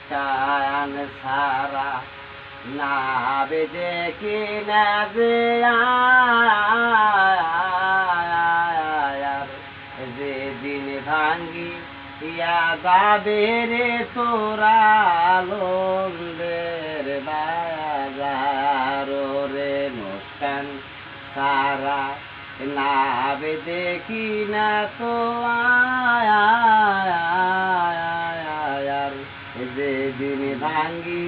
মুস্কান সারা না দেখি না যে যেদিন ভাঙ্গি ইয়া যাবে রে তোরা লন্দের বাজার রে মুস্কান সারা না দেখি না তো যেদিন ভাঙ্গি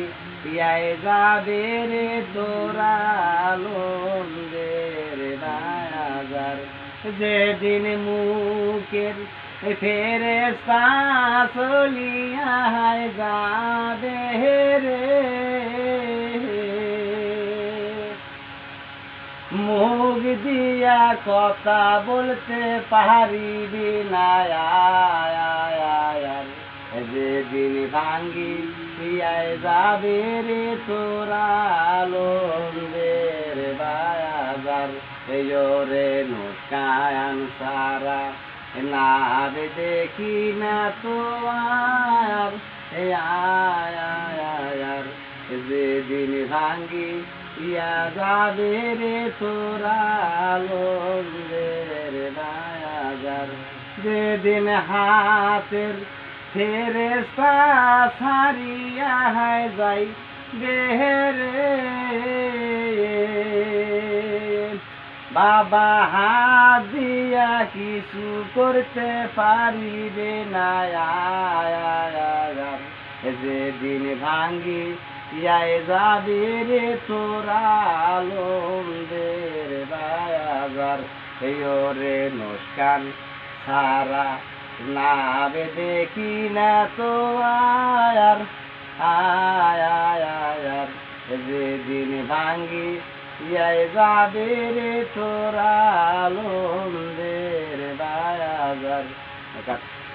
ইয়ায় যাবে রে তোরা লন্দের বাজার যেদিন মুখের ফেরেশতা চলিয়া যাবে রে মুখ দিয়া কথা বলতে পারিবি না যেদিন ভাঙ্গি পিয়ায় যাবে রে তোরা লন্দের বাজার রে মুস্কান সারা না দেখি না তো যেদিন ভাঙ্গি ইয়া যাবে রে তোরা লন্দের বাজার যেদিন হাতের ফেরেশতা ছাড়িয়া যাই বেরে বাবা হাত দিয়া কিছু করতে পারিবে না যেদিন ভাঙ্গি ইয়ায় যাবে রে তোরা লন্দের বাজার রে মুস্কান সারা না দেখি না তো যেদিন ভাঙ্গি ইয়ায় যাবে রে তোরা লন্দের বাজার।